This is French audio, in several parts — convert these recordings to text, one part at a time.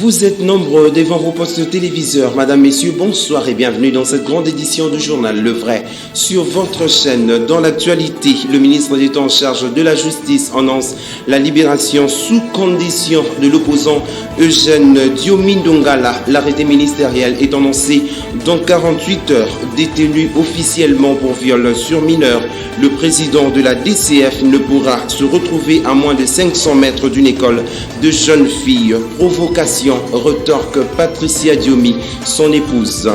Vous êtes nombreux devant vos postes téléviseurs. Madame, Messieurs, bonsoir et bienvenue dans cette grande édition du journal Le Vrai. Sur votre chaîne, dans l'actualité, le ministre d'État en charge de la justice annonce la libération sous condition de l'opposant Eugène Diomindongala. L'arrêté ministériel est annoncé dans 48 heures. Détenu officiellement pour viol sur mineur, le président de la DCF ne pourra se retrouver à moins de 500 mètres d'une école de jeunes filles. Provocation, retorque Patricia Diomi, son épouse.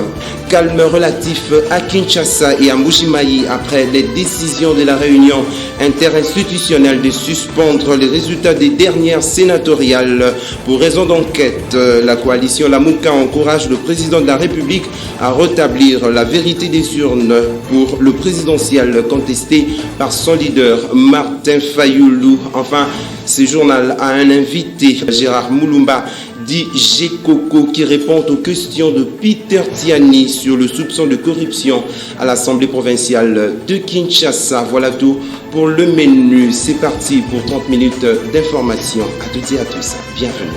Calme relatif à Kinshasa et à Mbuji-Mayi après les décisions de la réunion interinstitutionnelle de suspendre les résultats des dernières sénatoriales pour raison d'enquête. La coalition Lamuka encourage le président de la République à rétablir la vérité des urnes pour le présidentiel contesté par son leader Martin Fayoulou. Enfin, ce journal a un invité, Gérard Moulumba, dit Gekoko, qui répond aux questions de Peter Tiani sur le soupçon de corruption à l'Assemblée provinciale de Kinshasa. Voilà tout pour le menu. C'est parti pour 30 minutes d'information. À toutes et à tous, bienvenue.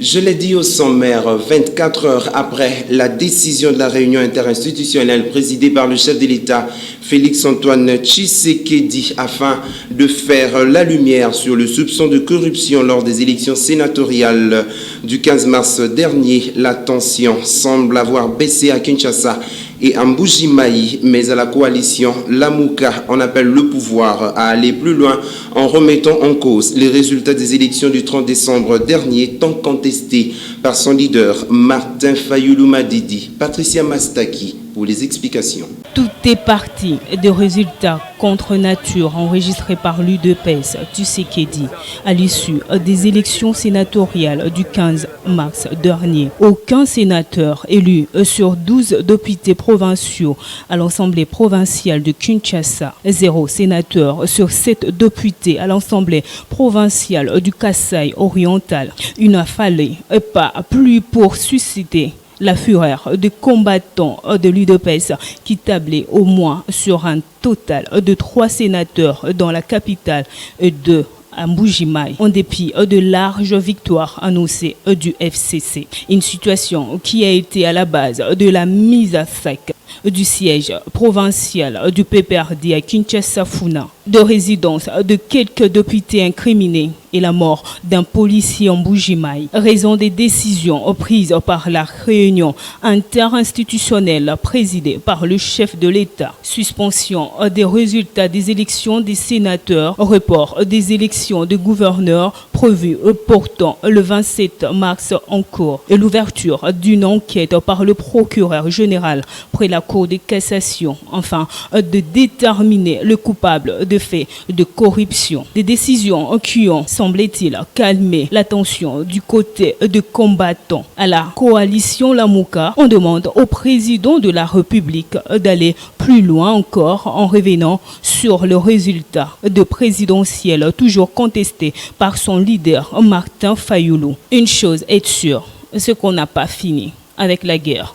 Je l'ai dit au sommaire, 24 heures après la décision de la réunion interinstitutionnelle présidée par le chef de l'État, Félix-Antoine Tshisekedi, afin de faire la lumière sur le soupçon de corruption lors des élections sénatoriales du 15 mars dernier, la tension semble avoir baissé à Kinshasa et à Mbuji-Mayi, mais à la coalition Lamuka, on appelle le pouvoir à aller plus loin en remettant en cause les résultats des élections du 30 décembre dernier, tant contestés par son leader Martin Fayoulou Madidi. Patricia Mastaki pour les explications. Tout est parti des résultats contre nature enregistrés par l'UDPS Tshisekedi à l'issue des élections sénatoriales du 15 mars dernier. Aucun sénateur élu sur 12 députés provinciaux à l'Assemblée provinciale de Kinshasa, 0 sénateur sur 7 députés à l'Assemblée provinciale du Kasaï oriental. Une affalée pas plus pour susciter la fureur des combattants de l'UDPS qui tablaient au moins sur un total de 3 sénateurs dans la capitale et 2 à Mbuji-Mayi, en dépit de larges victoires annoncées du FCC. Une situation qui a été à la base de la mise à sac du siège provincial du PPRD à Kinshasa-Funa, de résidence de quelques députés incriminés et la mort d'un policier en Mbuji-Mayi, raison des décisions prises par la réunion interinstitutionnelle présidée par le chef de l'État. Suspension des résultats des élections des sénateurs, report des élections de gouverneurs prévues pourtant le 27 mars en cours et l'ouverture d'une enquête par le procureur général près la Cour de cassation, enfin de déterminer le coupable de faits de corruption. Des décisions qui ont, semblait-il, calmé la tension du côté des combattants. À la coalition Lamuka, on demande au président de la République d'aller plus loin encore en revenant sur le résultat de présidentiel toujours contesté par son leader Martin Fayoulou. Une chose est sûre, c'est qu'on n'a pas fini avec la guerre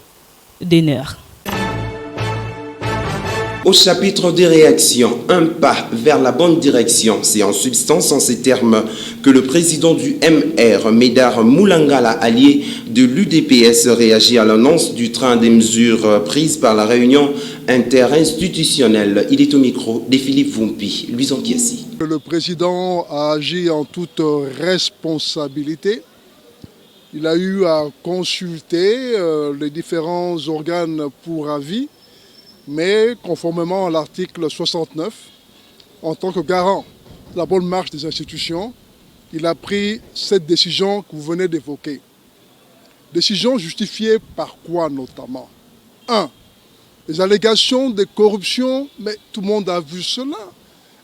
des nerfs. Au chapitre des réactions, un pas vers la bonne direction. C'est en substance en ces termes que le président du MR, Médard Moulangala, allié de l'UDPS, réagit à l'annonce du train des mesures prises par la réunion interinstitutionnelle. Il est au micro de Philippe Vumpi, Louison Kiasi. Le président a agi en toute responsabilité. Il a eu à consulter les différents organes pour avis, mais conformément à l'article 69, en tant que garant de la bonne marche des institutions, il a pris cette décision que vous venez d'évoquer. Décision justifiée par quoi notamment? 1. Les allégations de corruption, mais tout le monde a vu cela.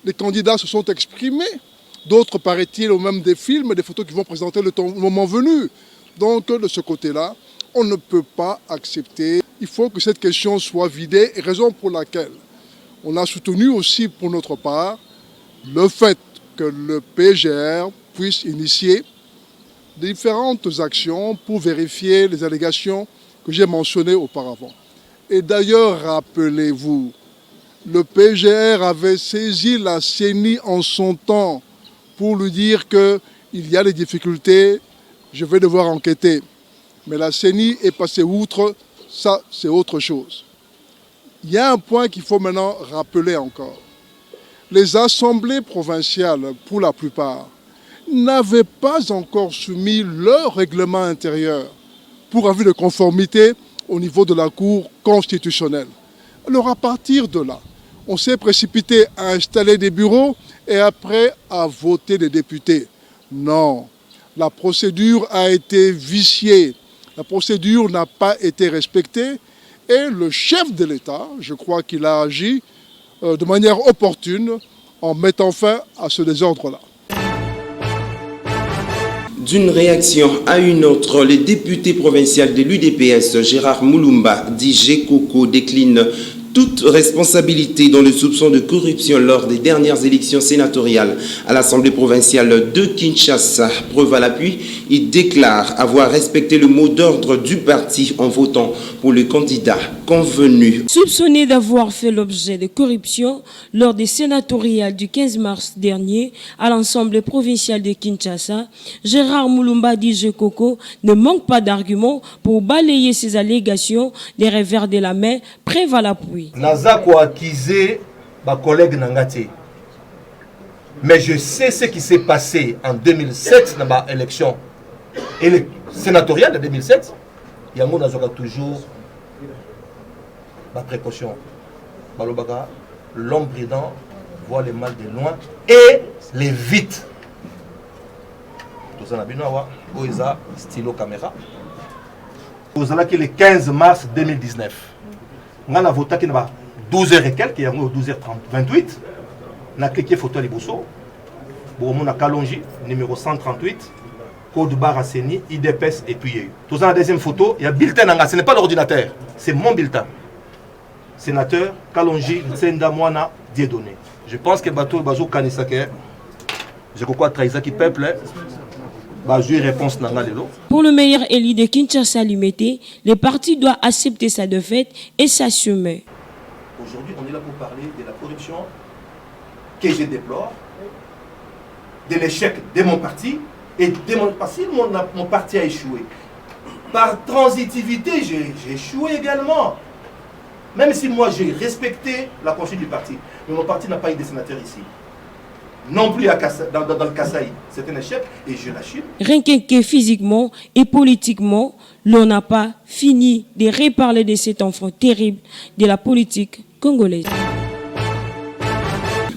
Les candidats se sont exprimés. D'autres, paraît-il, ont même des films, des photos qui vont présenter le moment venu. Donc, de ce côté-là, on ne peut pas accepter. Il faut que cette question soit vidée, et raison pour laquelle on a soutenu aussi pour notre part le fait que le PGR puisse initier différentes actions pour vérifier les allégations que j'ai mentionnées auparavant. Et d'ailleurs, rappelez-vous, Le PGR avait saisi la CENI en son temps pour lui dire qu'il y a des difficultés, je vais devoir enquêter. Mais la CENI est passée outre, ça c'est autre chose. Il y a un point qu'il faut maintenant rappeler encore. Les assemblées provinciales, pour la plupart, n'avaient pas encore soumis leur règlement intérieur pour avis de conformité au niveau de la Cour constitutionnelle. Alors à partir de là, on s'est précipité à installer des bureaux et après à voter des députés. Non, la procédure a été viciée, la procédure n'a pas été respectée et le chef de l'État, je crois qu'il a agi de manière opportune en mettant fin à ce désordre-là. D'une réaction à une autre, le député provincial de l'UDPS, Gérard Moulumba, dit G-Coco, décline toute responsabilité dans le soupçon de corruption lors des dernières élections sénatoriales à l'Assemblée provinciale de Kinshasa. Preuve à l'appui, il déclare avoir respecté le mot d'ordre du parti en votant pour le candidat convenu. Soupçonné d'avoir fait l'objet de corruption lors des sénatoriales du 15 mars dernier à l'Assemblée provinciale de Kinshasa, Gérard Moulumba dit G-Coco ne manque pas d'arguments pour balayer ces allégations des revers de la main, preuve à l'appui. Naza ko accuser ma collègue Nangati. Mais je sais ce qui s'est passé en 2007 dans ma élection et les sénatoriales de 2007. Yango nazoka toujours ma précaution. Balobaka, l'homme prudent voit le mal de loin et les vite. Tout ça n'a bien à voir. Oisa stylo caméra. Vous allez le 15 mars 2019. On a voté qui n'a 12h et quelques, il y a 12h28. On a cliqué photo à Liboso. On a Kalonji, numéro 138. Code barre à Seni, IDPS et puis il y a eu. Tout ça, la deuxième photo, il y a bulletin. Ce n'est pas l'ordinateur, c'est mon bulletin. Sénateur Kalonji Ntsenda Mwana Dieudonné. Je pense que Bato Bazo Kanisake, je crois trahir qui peuple. Pour le meilleur élu de Kinshasa Limité, le parti doit accepter sa défaite et s'assumer. Aujourd'hui, on est là pour parler de la corruption que je déplore, de l'échec de mon parti et de mon parti. Mon parti a échoué. Par transitivité, j'ai échoué également. Même si moi j'ai respecté la consigne du parti, mais mon parti n'a pas eu de sénateur ici. Non plus dans le Kasaï. C'est un échec et je l'assume. Rien que physiquement et politiquement, l'on n'a pas fini de reparler de cet enfant terrible de la politique congolaise.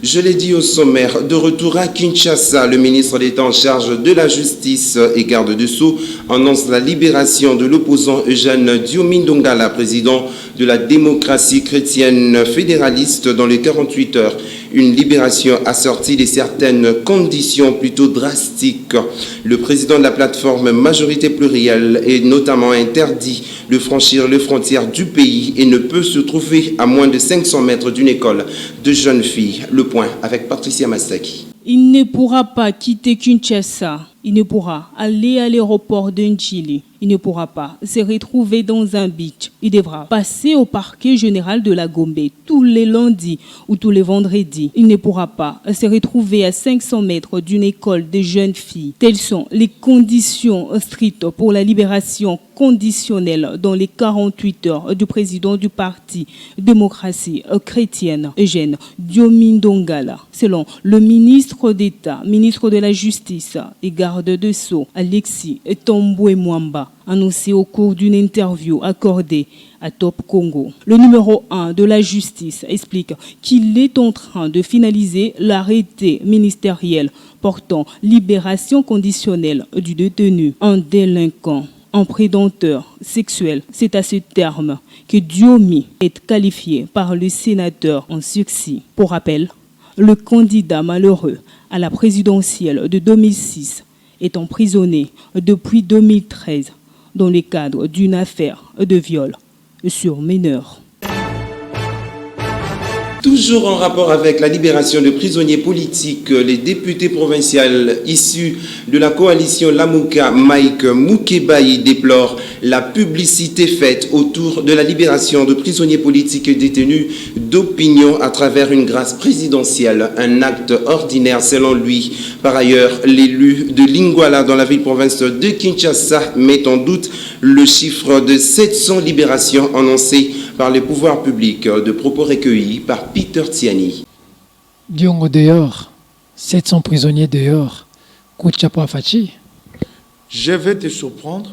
Je l'ai dit au sommaire, de retour à Kinshasa, le ministre d'État en charge de la justice et garde des Sceaux annonce la libération de l'opposant Eugène Diomindongala, président de la démocratie chrétienne fédéraliste, dans les 48 heures. Une libération assortie de certaines conditions plutôt drastiques. Le président de la plateforme Majorité Plurielle est notamment interdit de franchir les frontières du pays et ne peut se trouver à moins de 500 mètres d'une école de jeunes filles. Le point avec Patricia Mastaki. Il ne pourra pas quitter Kinshasa. Il ne pourra aller à l'aéroport d'Ndjili. Il ne pourra pas se retrouver dans un beach. Il devra passer au parquet général de la Gombe tous les lundis ou tous les vendredis. Il ne pourra pas se retrouver à 500 mètres d'une école de jeunes filles. Telles sont les conditions strictes pour la libération conditionnelle dans les 48 heures du président du parti démocratie chrétienne, Eugène Diomindongala. Selon le ministre d'État, ministre de la Justice et garde des Sceaux, Alexis Tomboué Mwamba, annoncé au cours d'une interview accordée à Top Congo. Le numéro 1 de la justice explique qu'il est en train de finaliser l'arrêté ministériel portant libération conditionnelle du détenu, un délinquant, un prédateur sexuel. C'est à ce terme que Diomi est qualifié par le sénateur en sursis. Pour rappel, le candidat malheureux à la présidentielle de 2006 est emprisonné depuis 2013 dans le cadre d'une affaire de viol sur mineurs. Toujours en rapport avec la libération de prisonniers politiques, les députés provinciaux issus de la coalition Lamouka, Mike Moukebaï, déplorent la publicité faite autour de la libération de prisonniers politiques et détenus d'opinion à travers une grâce présidentielle, un acte ordinaire selon lui. Par ailleurs, l'élu de Lingwala dans la ville-province de Kinshasa met en doute le chiffre de 700 libérations annoncées par les pouvoirs publics, de propos recueillis par Peter Tiani. Diongo dehors, 700 prisonniers dehors, Kouchapa Fachi. Je vais te surprendre,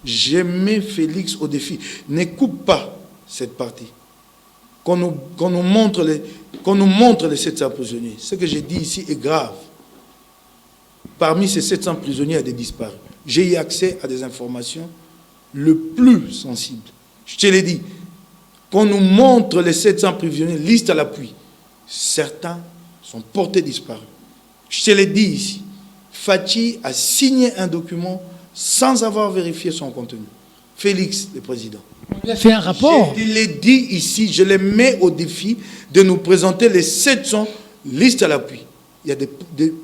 j'ai mis Félix au défi. Ne coupe pas cette partie. Qu'on nous montre les 700 prisonniers. Ce que j'ai dit ici est grave. Parmi ces 700 prisonniers, il y a des disparus. J'ai eu accès à des informations le plus sensibles. Je te l'ai dit. Qu'on nous montre les 700 prisonniers, liste à l'appui. Certains sont portés disparus. Je te l'ai dit ici. Fachi a signé un document sans avoir vérifié son contenu. Félix, le président. Il a fait un rapport. Je l'ai dit ici, je les mets au défi de nous présenter les 700 listes à l'appui. Il y a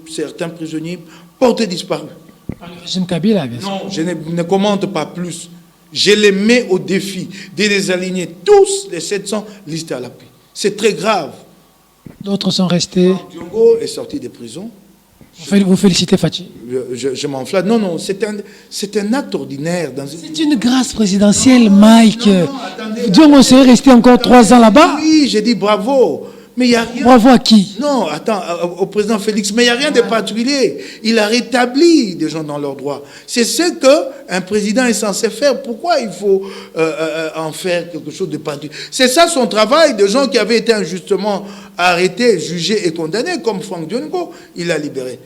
certains prisonniers portés disparus. Par le régime Kabila, bien sûr. Non, je ne commente pas plus. Je les mets au défi de les aligner tous les 700 listés à l'appui. C'est très grave. D'autres sont restés. Diongo est sorti des prisons. Vous félicitez Fachi. Je m'enflamme. Non, c'est un acte ordinaire. C'est une grâce présidentielle, Mike. Diongo serait resté encore 3 ans là-bas. Oui, j'ai dit bravo. Mais il n'y a rien. Bravo à qui? Non, attends, au président Félix, mais il n'y a rien de particulier. Il a rétabli des gens dans leurs droits. C'est ce qu'un président est censé faire. Pourquoi il faut en faire quelque chose de particulier? C'est ça son travail, de gens qui avaient été injustement arrêtés, jugés et condamnés, comme Franck Diongo. Il a libéré.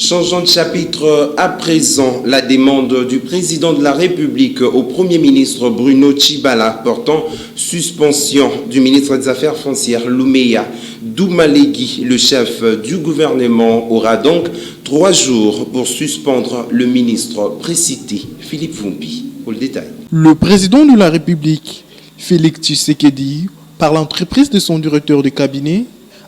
Changeons de chapitre à présent, la demande du président de la République au Premier ministre Bruno Tshibala portant suspension du ministre des Affaires foncières Loumeya Doumalegui. Le chef du gouvernement aura donc 3 jours pour suspendre le ministre précité. Philippe Fumpi pour le détail. Le président de la République, Félix Tshisekedi, par l'entreprise de son directeur de cabinet,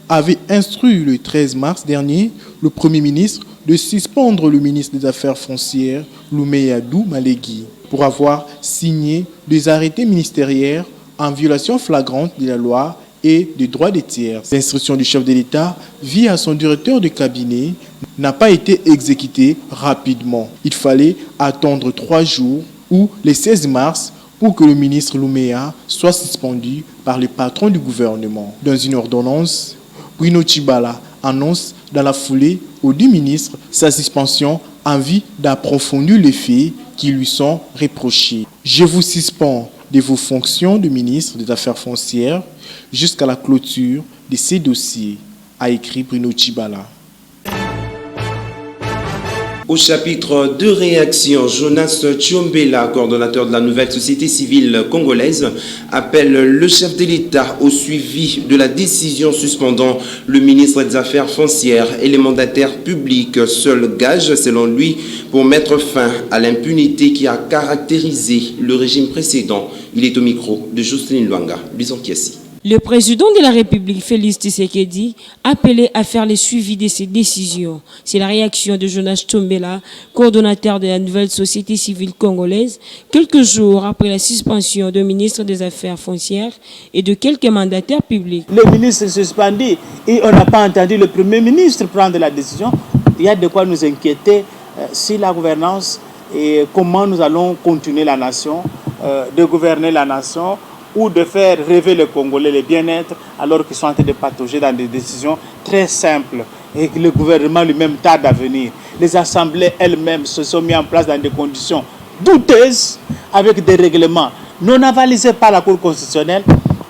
avait instruit le 13 mars dernier le Premier ministre de suspendre le ministre des Affaires foncières, Loumeya Doumalegui, pour avoir signé des arrêtés ministériels en violation flagrante de la loi et des droits des tiers. L'instruction du chef de l'État, via son directeur de cabinet, n'a pas été exécutée rapidement. Il fallait attendre 3 jours ou le 16 mars pour que le ministre Loumeya soit suspendu par le patron du gouvernement. Dans une ordonnance, Bruno Tshibala annonce dans la foulée aux 10 ministres sa suspension en vue d'approfondir les faits qui lui sont reprochés. Je vous suspends de vos fonctions de ministre des Affaires foncières jusqu'à la clôture de ces dossiers, a écrit Bruno Tshibala. Au chapitre de réaction, Jonas Tchombela, coordonnateur de la nouvelle société civile congolaise, appelle le chef de l'État au suivi de la décision suspendant le ministre des Affaires foncières et les mandataires publics, seul gage, selon lui, pour mettre fin à l'impunité qui a caractérisé le régime précédent. Il est au micro de Jocelyne Luanga, Bison Kiasi. Le président de la République, Félix Tshisekedi, appelé à faire le suivi de ces décisions. C'est la réaction de Jonas Tchombela, coordonnateur de la nouvelle société civile congolaise, quelques jours après la suspension du ministre des Affaires foncières et de quelques mandataires publics. Le ministre est suspendu et on n'a pas entendu le Premier ministre prendre la décision. Il y a de quoi nous inquiéter sur la gouvernance et comment nous allons continuer la nation, de gouverner la nation, ou de faire rêver les Congolais le bien-être alors qu'ils sont en train de patauger dans des décisions très simples et que le gouvernement lui-même tarde à venir. Les assemblées elles-mêmes se sont mises en place dans des conditions douteuses avec des règlements non avalisés par la Cour constitutionnelle.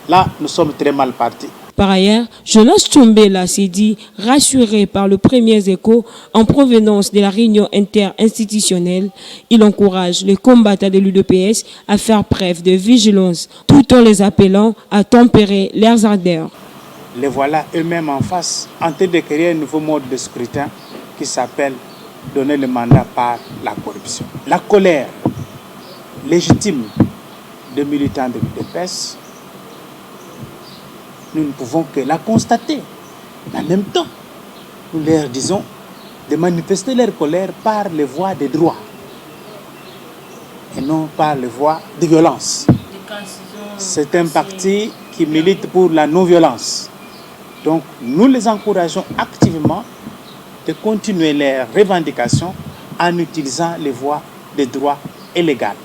Là, nous sommes très mal partis. Par ailleurs, Jonas Tchombela s'est dit rassuré par le premier écho en provenance de la réunion interinstitutionnelle. Il encourage les combattants de l'UDPS à faire preuve de vigilance tout en les appelant à tempérer leurs ardeurs. Les voilà eux-mêmes en face, en train de créer un nouveau mode de scrutin qui s'appelle donner le mandat par la corruption. La colère légitime des militants de l'UDPS nous ne pouvons que la constater. En même temps, nous leur disons de manifester leur colère par les voies des droits et non par les voies de violence. C'est un parti qui milite pour la non-violence. Donc nous les encourageons activement de continuer leurs revendications en utilisant les voies des droits et légales.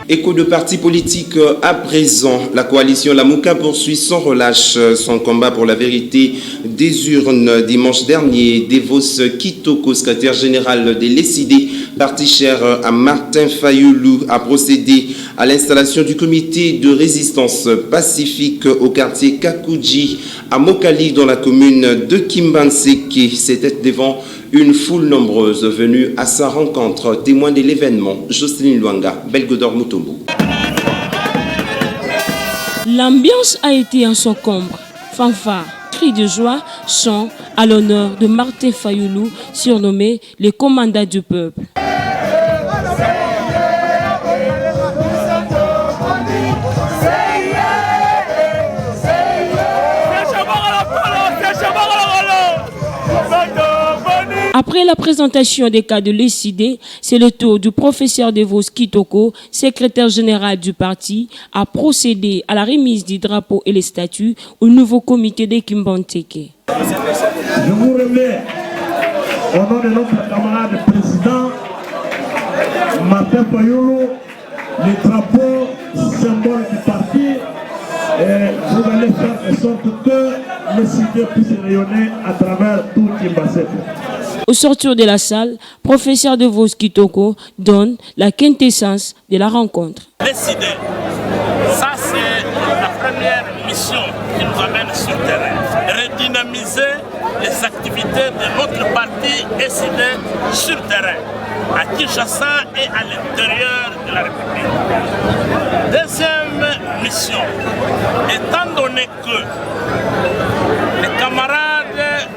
Écho de partis politiques à présent, la coalition Lamouka poursuit sans relâche son combat pour la vérité des urnes. Dimanche dernier, Devos Kitoko, secrétaire général des Lessidés, parti cher à Martin Fayoulou, a procédé à l'installation du comité de résistance pacifique au quartier Kakouji à Mokali dans la commune de Kimbanseke. C'était devant une foule nombreuse venue à sa rencontre. Témoin de l'événement, Jocelyne Luanga, Belgodor Mutombo. L'ambiance a été en son combre. Fanfare, cris de joie, chants à l'honneur de Martin Fayoulou, surnommé le commandant du peuple. Après la présentation des cas de Lessidé, c'est le tour du professeur Devos Kitoko, secrétaire général du parti, à procéder à la remise du drapeau et les statuts au nouveau comité de Kimbanseke. Je vous remets, au nom de notre camarade président, Martin Fayoulou, les drapeaux, symbole du parti, et vous allez faire en sorte que Lessidé puisse rayonner à travers tout Kimbanseke. Au sortir de la salle, professeur Devos Kitoko donne la quintessence de la rencontre. Lessidé, ça c'est la première mission qui nous amène sur le terrain. Redynamiser les activités de notre parti Lessidé sur le terrain, à Kinshasa et à l'intérieur de la République. Deuxième mission, étant donné que les camarades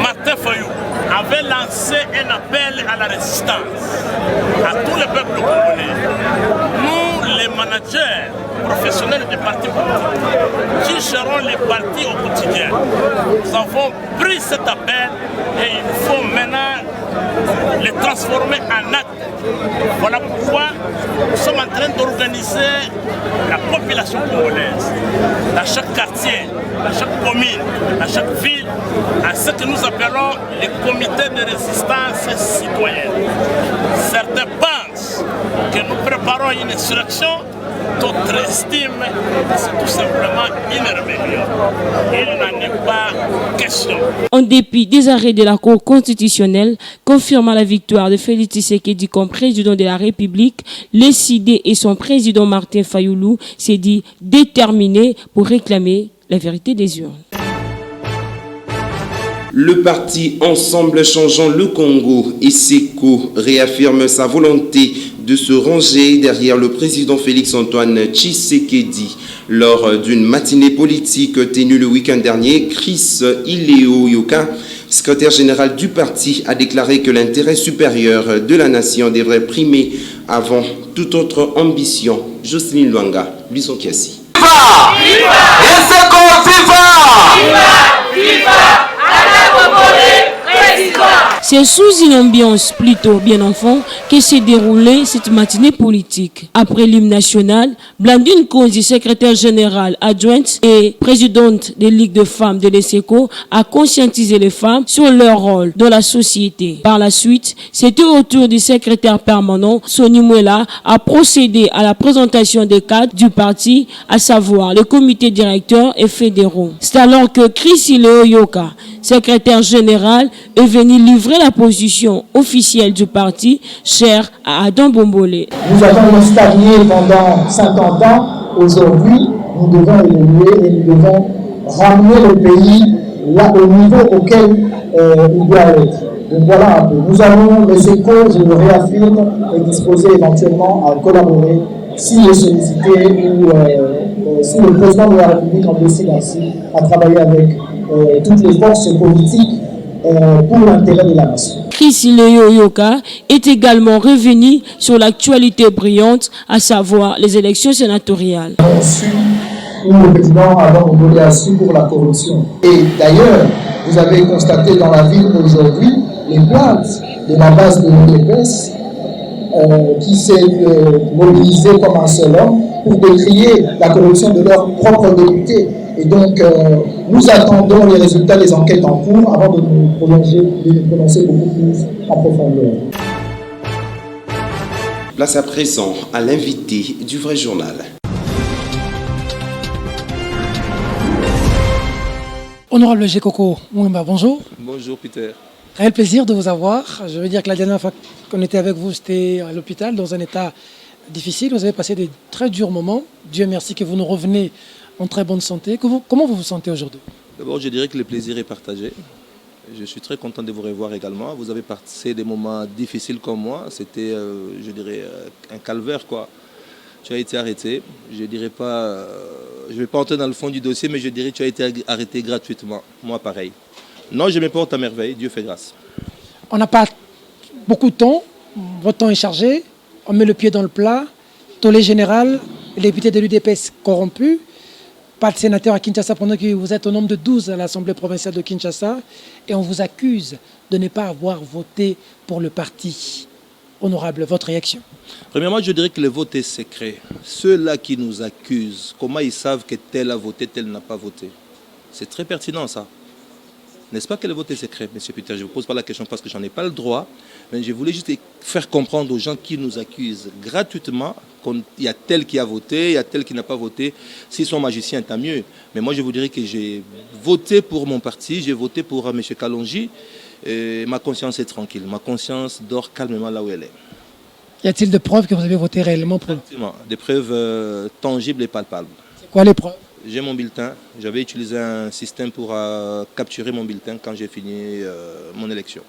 Martin Fayoulou avait lancé un appel à la résistance à tout le peuple congolais. Nous, les managers professionnels des partis politiques, qui gérons les partis au quotidien, nous avons pris cet appel et il faut maintenant les transformer en actes. Voilà pourquoi nous sommes en train d'organiser la population congolaise dans chaque quartier, dans chaque commune, dans chaque ville, à ce que nous appelons les comités de résistance citoyenne. Certains pensent que nous préparons une insurrection, d'autres estiment que c'est tout simplement une rébellion. Il n'en est pas question. En dépit des arrêts de la Cour constitutionnelle confirmant la victoire de Félix Tshisekedi comme président de la République, Lessidé et son président Martin Fayoulou s'est dit déterminé pour réclamer la vérité des urnes. Le parti Ensemble Changeant le Congo, ESECO, réaffirme sa volonté de se ranger derrière le président Félix-Antoine Tshisekedi. Lors d'une matinée politique tenue le week-end dernier, Chris Ileo Yoka, secrétaire général du parti, a déclaré que l'intérêt supérieur de la nation devrait primer avant toute autre ambition. Jocelyne Luanga, Luison Kiasi. Viva! Viva! ESECO, viva! Viva! Viva! C'est sous une ambiance plutôt bien enfant que s'est déroulée cette matinée politique. Après l'hymne national, Blandine Konzi, secrétaire générale adjointe et présidente des ligues de femmes de l'ESECO, a conscientisé les femmes sur leur rôle dans la société. Par la suite, c'était au tour du secrétaire permanent, Soni Mwela, à procéder à la présentation des cadres du parti, à savoir les comités directeurs et fédéraux. C'est alors que Chris Ileo Yoka, secrétaire général, est venu livrer la position officielle du parti, chère à Adam Bombolé. Nous avons stagné pendant 50 ans. Aujourd'hui, nous devons évoluer et nous devons ramener le pays là, au niveau auquel il doit être. Donc voilà un peu. Nous allons, les échos, je le réaffirme, et disposer éventuellement à collaborer si est sollicité ou si le président de la République en décide ainsi à travailler avec toutes les forces politiques pour l'intérêt de la nation. Chris Ileo Yoka est également revenu sur l'actualité brillante, à savoir les élections sénatoriales. On suit où le président Adam Ogollé a su pour la corruption. Et d'ailleurs, vous avez constaté dans la ville aujourd'hui les plaintes de la base de l'UDPS qui s'est mobilisée comme un seul homme pour décrier la corruption de leurs propres députés. Et donc, nous attendons les résultats des enquêtes en cours avant de nous prononcer beaucoup plus en profondeur. Place à présent à l'invité du vrai journal. Honorable Gekoko Mwemba, bonjour. Bonjour Peter. Réel plaisir de vous avoir. Je veux dire que la dernière fois qu'on était avec vous, c'était à l'hôpital, dans un état difficile. Vous avez passé des très durs moments. Dieu merci que vous nous revenez en très bonne santé. Comment vous vous sentez aujourd'hui? D'abord, je dirais que le plaisir est partagé. Je suis très content de vous revoir également. Vous avez passé des moments difficiles comme moi. C'était, je dirais, un calvaire, quoi. Tu as été arrêté. Je dirais pas, je ne vais pas entrer dans le fond du dossier, mais je dirais que tu as été arrêté gratuitement. Moi, pareil. Non, je me porte à merveille. Dieu fait grâce. On n'a pas beaucoup de temps. Votre temps est chargé. On met le pied dans le plat. Tollé général, les députés de l'UDPS corrompus. Pas de sénateur à Kinshasa pendant que vous êtes au nombre de 12 à l'Assemblée provinciale de Kinshasa. Et on vous accuse de ne pas avoir voté pour le parti. Honorable, votre réaction? Premièrement, je dirais que le vote est secret. Ceux-là qui nous accusent, comment ils savent que tel a voté, tel n'a pas voté? C'est très pertinent ça. N'est-ce pas que le vote est secret, M. Peter? Je ne vous pose pas la question parce que je n'en ai pas le droit. Mais je voulais juste faire comprendre aux gens qui nous accusent gratuitement qu'il y a tel qui a voté, il y a tel qui n'a pas voté. S'ils sont magiciens, tant mieux. Mais moi, je vous dirais que j'ai voté pour mon parti, j'ai voté pour M. Kalonji. Et ma conscience est tranquille. Ma conscience dort calmement là où elle est. Y a-t-il des preuves que vous avez voté réellement pour? Exactement. Des preuves tangibles et palpables. C'est quoi les preuves? J'ai mon bulletin. J'avais utilisé un système pour capturer mon bulletin quand j'ai fini mon élection.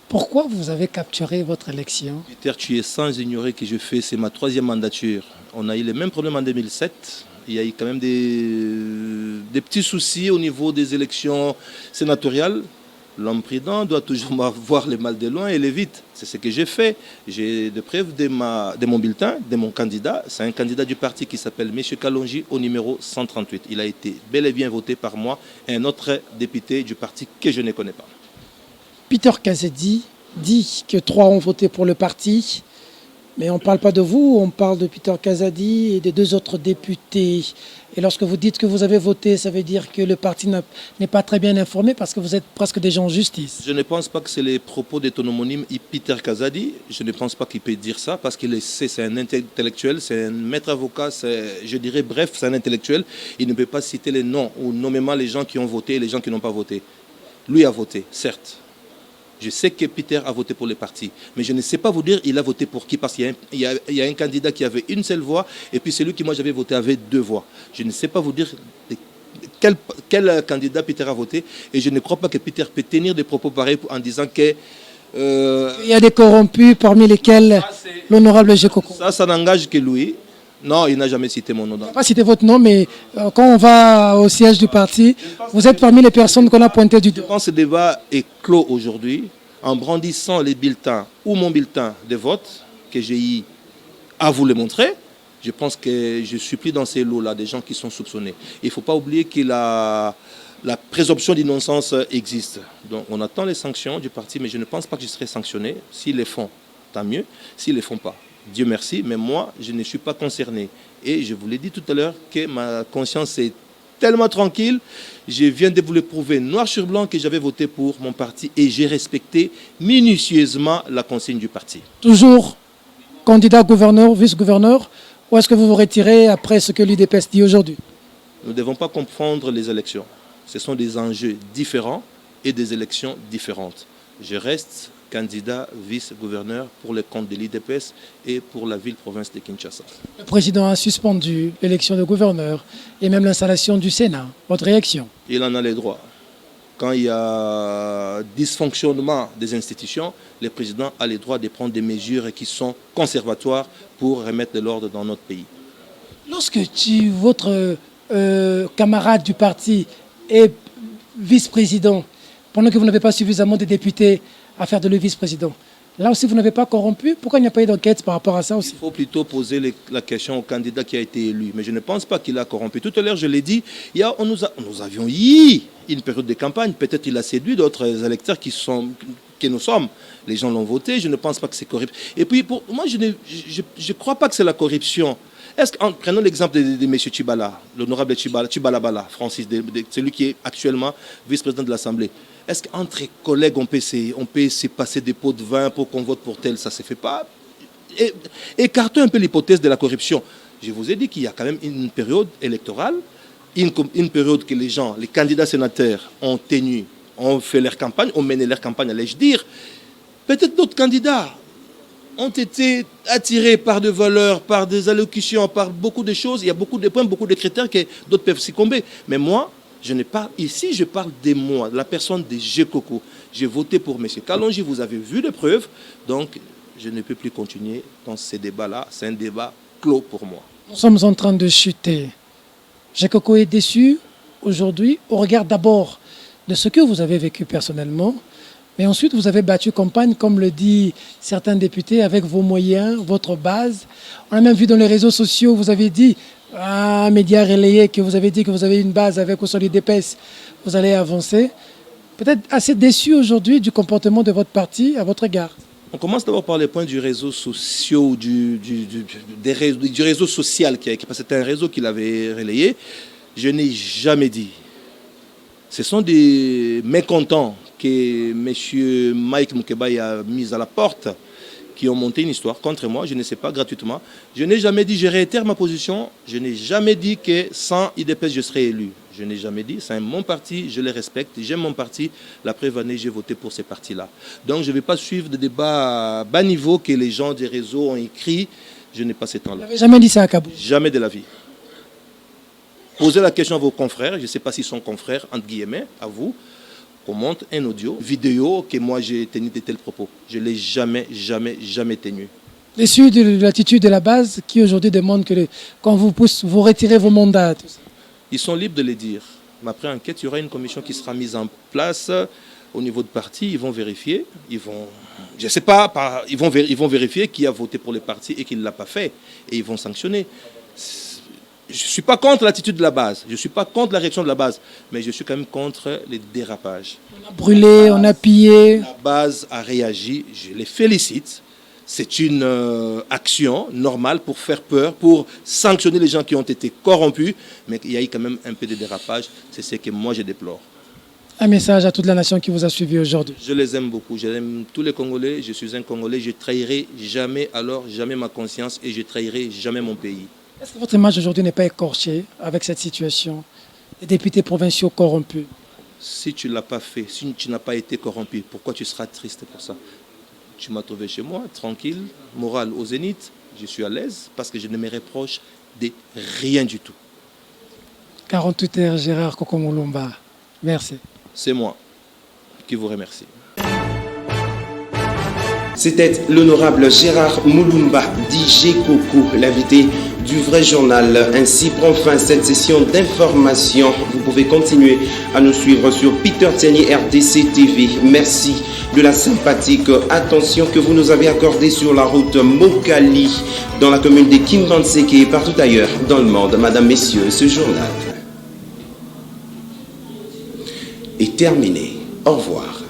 Pourquoi vous avez capturé votre élection? Peter, tu es sans ignorer que je fais, c'est ma 3e mandature. On a eu les mêmes problèmes en 2007. Il y a eu quand même des petits soucis au niveau des élections sénatoriales. L'homme prudent doit toujours voir le mal de loin et l'évite. C'est ce que j'ai fait. J'ai des preuves de mon bulletin, de mon candidat. C'est un candidat du parti qui s'appelle M. Kalonji au numéro 138. Il a été bel et bien voté par moi et un autre député du parti que je ne connais pas. Peter Kazadi dit que 3 ont voté pour le parti. Mais on ne parle pas de vous, on parle de Peter Kazadi et des 2 autres députés. Et lorsque vous dites que vous avez voté, ça veut dire que le parti n'est pas très bien informé parce que vous êtes presque des gens en justice. Je ne pense pas que c'est les propos de ton homonyme Peter Kazadi. Je ne pense pas qu'il peut dire ça parce qu'il c'est un intellectuel, c'est un maître avocat, je dirais bref, c'est un intellectuel. Il ne peut pas citer les noms ou nommément les gens qui ont voté et les gens qui n'ont pas voté. Lui a voté, certes. Je sais que Peter a voté pour le parti, mais je ne sais pas vous dire il a voté pour qui, parce qu'il y a un candidat qui avait une seule voix, et puis celui qui moi j'avais voté avait 2 voix. Je ne sais pas vous dire quel candidat Peter a voté, et je ne crois pas que Peter peut tenir des propos pareils en disant que... il y a des corrompus parmi lesquels l'honorable Gekoko. Ça n'engage que lui. Non, il n'a jamais cité mon nom. Je n'ai pas cité votre nom, mais quand on va au siège du parti, vous êtes parmi les personnes qu'on a pointées du doigt. Je pense que ce débat est clos aujourd'hui en brandissant les bulletins ou mon bulletin de vote que j'ai eu à vous le montrer. Je pense que je ne suis plus dans ces lots-là, des gens qui sont soupçonnés. Il ne faut pas oublier que la présomption d'innocence existe. Donc on attend les sanctions du parti, mais je ne pense pas que je serai sanctionné. S'ils les font, tant mieux. S'ils ne les font pas, Dieu merci, mais moi, je ne suis pas concerné. Et je vous l'ai dit tout à l'heure que ma conscience est tellement tranquille. Je viens de vous le prouver noir sur blanc que j'avais voté pour mon parti et j'ai respecté minutieusement la consigne du parti. Toujours candidat gouverneur, vice-gouverneur, ou est-ce que vous vous retirez après ce que l'UDPS dit aujourd'hui? Nous ne devons pas confondre les élections. Ce sont des enjeux différents et des élections différentes. Je reste candidat vice-gouverneur pour le compte de l'UDPS et pour la ville-province de Kinshasa. Le président a suspendu l'élection de gouverneur et même l'installation du Sénat. Votre réaction? Il en a les droits. Quand il y a dysfonctionnement des institutions, le président a le droit de prendre des mesures qui sont conservatoires pour remettre de l'ordre dans notre pays. Lorsque votre camarade du parti est vice-président, pendant que vous n'avez pas suffisamment de députés à faire de le vice-président, Là aussi, vous n'avez pas corrompu. Pourquoi il n'y a pas eu d'enquête par rapport à ça aussi? Il faut plutôt poser la question au candidat qui a été élu. Mais je ne pense pas qu'il a corrompu. Tout à l'heure, je l'ai dit, nous avions eu une période de campagne. Peut-être il a séduit d'autres électeurs qui nous sommes. Les gens l'ont voté. Je ne pense pas que c'est corruption. Et puis, pour moi, je ne crois pas que c'est la corruption. Prenons l'exemple de M. Tchibala, l'honorable Tchibala Bala, Francis, celui qui est actuellement vice-président de l'Assemblée. Est-ce qu'entre collègues, on peut se passer des pots de vin pour qu'on vote pour tel? Ça ne se fait pas. Écartons un peu l'hypothèse de la corruption. Je vous ai dit qu'il y a quand même une période électorale, une période que les candidats sénateurs ont fait leur campagne, ont mené leur campagne, allais-je dire. Peut-être d'autres candidats ont été attirés par des valeurs, par des allocutions, par beaucoup de choses. Il y a beaucoup de points, beaucoup de critères que d'autres peuvent succomber. Mais moi, ici, je parle de moi, de la personne de Gekoko. J'ai voté pour M. Kalonji, vous avez vu les preuves. Donc, je ne peux plus continuer dans ces débats-là. C'est un débat clos pour moi. Nous sommes en train de chuter. Gekoko est déçu aujourd'hui au regard d'abord de ce que vous avez vécu personnellement. Mais ensuite, vous avez battu campagne, comme le dit certains députés, avec vos moyens, votre base. On a même vu dans les réseaux sociaux, vous avez dit, un média relayé, que vous avez dit que vous avez une base avec au solide d'épaisse, vous allez avancer. Peut-être assez déçu aujourd'hui du comportement de votre parti à votre égard. On commence d'abord par les points du réseau social, du réseau social, parce que c'était un réseau qu'il avait relayé. Je n'ai jamais dit. Ce sont des mécontents que M. Mike Mukebai a mis à la porte, qui ont monté une histoire contre moi, je ne sais pas, gratuitement. Je n'ai jamais dit, je réitère ma position, je n'ai jamais dit que sans IDPS, je serais élu. Je n'ai jamais dit, c'est mon parti, je les respecte, j'aime mon parti. La preuve année, j'ai voté pour ces partis-là. Donc je ne vais pas suivre des débats à bas niveau que les gens des réseaux ont écrits. Je n'ai pas ces temps-là. Vous n'avez jamais dit ça à Kabou? Jamais de la vie. Posez la question à vos confrères, je ne sais pas s'ils sont confrères, entre guillemets, à vous. On monte un audio, vidéo que moi j'ai tenu de tels propos. Je ne l'ai jamais tenu. Déçu de l'attitude de la base qui aujourd'hui demande que quand vous pousse, vous retirez vos mandats. Tout ça. Ils sont libres de le dire. Mais après enquête, il y aura une commission qui sera mise en place au niveau de parti. Ils vont vérifier. Je ne sais pas, ils vont vérifier qui a voté pour les partis et qui ne l'a pas fait. Et ils vont sanctionner. Je ne suis pas contre l'attitude de la base, je ne suis pas contre la réaction de la base, mais je suis quand même contre les dérapages. On a brûlé, on a pillé. La base a réagi, je les félicite. C'est une action normale pour faire peur, pour sanctionner les gens qui ont été corrompus, mais il y a eu quand même un peu de dérapage, c'est ce que moi je déplore. Un message à toute la nation qui vous a suivi aujourd'hui. Je les aime beaucoup, j'aime tous les Congolais, je suis un Congolais, je ne trahirai jamais ma conscience et je ne trahirai jamais mon pays. Est-ce que votre image aujourd'hui n'est pas écorchée avec cette situation des députés provinciaux corrompus? Si tu ne l'as pas fait, si tu n'as pas été corrompu, pourquoi tu seras triste pour ça? Tu m'as trouvé chez moi, tranquille, moral au zénith, je suis à l'aise parce que je ne me reproche de rien du tout. 48 heures, Gérard Kokomolomba. Merci. C'est moi qui vous remercie. C'était l'honorable Gérard Mulumba, dit Gekoko, l'invité du vrai journal. Ainsi prend fin cette session d'information. Vous pouvez continuer à nous suivre sur Peter Tiani RDC TV. Merci de la sympathique attention que vous nous avez accordée sur la route Mokali, dans la commune de Kimbanseke et partout ailleurs dans le monde. Madame, Messieurs, ce journal est terminé. Au revoir.